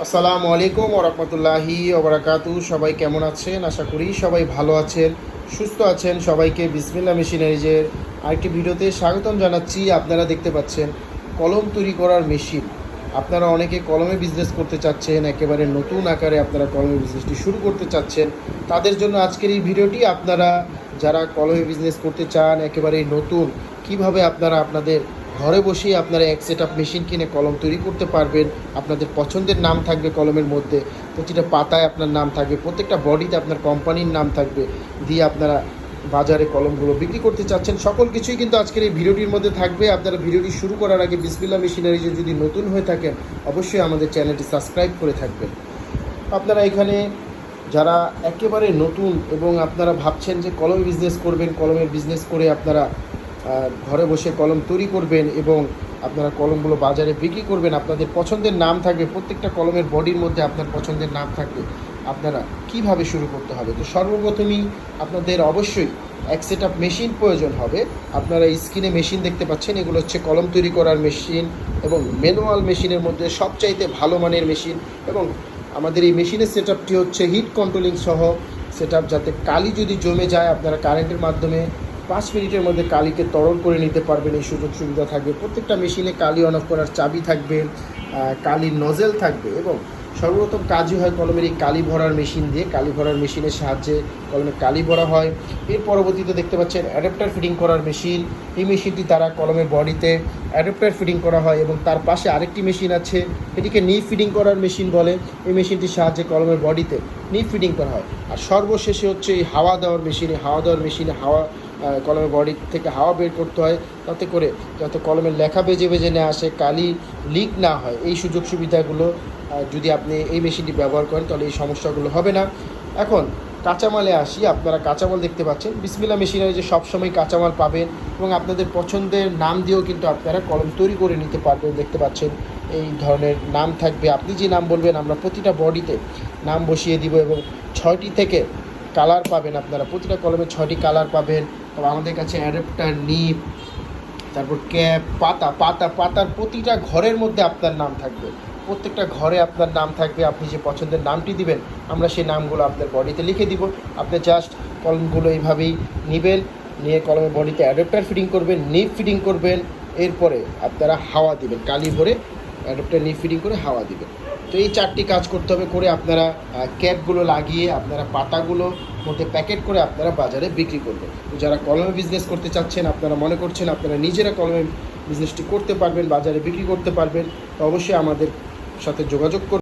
আসসালামু আলাইকুম ওয়া রাহমাতুল্লাহি ওয়া বারাকাতুহু। সবাই কেমন আছেন? আশা করি সবাই ভালো আছেন, সুস্থ আছেন। সবাইকে বিসমিল্লাহ মেশিনারিজের আরেকটি ভিডিওতে স্বাগতম জানাচ্ছি। আপনারা দেখতে পাচ্ছেন কলম তৈরি করার মেশিন। আপনারা অনেকে কলমে বিজনেস করতে চাচ্ছেন, একেবারে নতুন আকারে আপনারা কলমে বিজনেসটি শুরু করতে চাচ্ছেন। তাদের জন্য আজকের এই ভিডিওটি। আপনারা যারা কলমে বিজনেস করতে চান, একেবারে নতুন, কিভাবে আপনারা আপনাদের ঘরে বসেই আপনারা এক সেট আপ মেশিন কিনে কলম তৈরি করতে পারবেন। আপনাদের পছন্দের নাম থাকবে কলমের মধ্যে, প্রতিটা পাতায় আপনার নাম থাকবে, প্রত্যেকটা বডিতে আপনার কোম্পানির নাম থাকবে, দিয়ে আপনারা বাজারে কলমগুলো বিক্রি করতে চাচ্ছেন। সকল কিছুই কিন্তু আজকের এই ভিডিওটির মধ্যে থাকবে। আপনারা ভিডিওটি শুরু করার আগে বিসমিল্লাহ মেশিনারিজে যদি নতুন হয়ে থাকেন, অবশ্যই আমাদের চ্যানেলটি সাবস্ক্রাইব করে থাকবেন। আপনারা এখানে যারা একেবারে নতুন এবং আপনারা ভাবছেন যে কলম বিজনেস করবেন, কলমের বিজনেস করে আপনারা ঘরে বসে কলম তৈরি করবেন এবং আপনারা কলমগুলো বাজারে বিক্রি করবেন, আপনাদের পছন্দের নাম থাকবে, প্রত্যেকটা কলমের বডির মধ্যে আপনার পছন্দের নাম থাকবে। আপনারা কিভাবে শুরু করতে হবে? তো সর্বপ্রথমেই আপনাদের অবশ্যই এক সেট আপ মেশিন প্রয়োজন হবে। আপনারা স্ক্রিনে মেশিন দেখতে পাচ্ছেন, এগুলো হচ্ছে কলম তৈরি করার মেশিন এবং ম্যানুয়াল মেশিনের মধ্যে সবচাইতে ভালো মানের মেশিন। এবং আমাদের এই মেশিনের সেট আপটি হচ্ছে হিট কন্ট্রোলিং সহ সেট আপ, যাতে কালি যদি জমে যায় আপনারা কারেন্টের মাধ্যমে 5 মিনিটের মধ্যে কালিকে তরল করে নিতে পারবেন। এই সুযোগ সুবিধা থাকবে। প্রত্যেকটা মেশিনে কালি অন অফ করার চাবি থাকবে, কালির নজেল থাকবে এবং সর্বপ্রথম কাজই হয় কলমের এই কালি ভরার মেশিন দিয়ে। কালি ভরার মেশিনের সাহায্যে কলমে কালি ভরা হয়। এর পরবর্তীতে দেখতে পাচ্ছেন অ্যাডাপ্টার ফিটিং করার মেশিন। এই মেশিনটি দ্বারা কলমের বডিতে অ্যাডাপ্টার ফিটিং করা হয় এবং তার পাশে আরেকটি মেশিন আছে, এটিকে নিপ ফিটিং করার মেশিন বলে। এই মেশিনটির সাহায্যে কলমের বডিতে নিপ ফিটিং করা হয়। আর সর্বশেষে হচ্ছে এই হাওয়া দেওয়ার মেশিনে, হাওয়া কলমের বডি থেকে হাওয়া বের করতে হয়, তাতে করে যাতে কলমের লেখা বেজে বেজে না আসে, কালি লিক না হয়। এই সুযোগ সুবিধাগুলো যদি আপনি এই মেশিনটি ব্যবহার করেন তাহলে এই সমস্যাগুলো হবে না। এখন কাঁচামালে আসি। আপনারা কাঁচামাল দেখতে পাচ্ছেন, বিসমিল্লাহ মেশিনারি যে সবসময় কাঁচামাল পাবেন এবং আপনাদের পছন্দের নাম দিয়েও কিন্তু আপনারা কলম তৈরি করে নিতে পারবেন। দেখতে পাচ্ছেন এই ধরনের নাম থাকবে, আপনি যে নাম বলবেন আমরা প্রতিটা বডিতে নাম বসিয়ে দিব এবং 6টি থেকে কালার পাবেন। আপনারা প্রতিটা কলমে 6টি কালার পাবেন। তবে আমাদের কাছে অ্যাডাপ্টার, নিপ, তারপর ক্যাপ, পাতার প্রতিটা ঘরের মধ্যে আপনার নাম থাকবে। প্রত্যেকটা ঘরে আপনার নাম থাকবে। আপনি যে পছন্দের নামটি দিবেন, আমরা সেই নামগুলো আপনার বডিতে লিখে দিব। আপনি জাস্ট কলমগুলো এইভাবেই নেবেন, নিয়ে কলমের বডিতে অ্যাডাপ্টার ফিটিং করবেন, নিপ ফিটিং করবেন। এরপরে আপনারা হাওয়া দিবেন, কালি ভরে অ্যাডাপ্টার নিপ ফিটিং করে হাওয়া দিবেন। তো এই 4টি কাজ করতে হবে। করে আপনারা ক্যাপগুলো লাগিয়ে আপনারা পাতাগুলো মধ্যে প্যাকেট করে আপনারা বাজারে বিক্রি করবেন। তো যারা কলমে বিজনেস করতে চাচ্ছেন, আপনারা মনে করছেন আপনারা নিজেরা কলমে বিজনেসটি করতে পারবেন, বাজারে বিক্রি করতে পারবেন, তো অবশ্যই আমাদের সাথে যোগাযোগ করুন।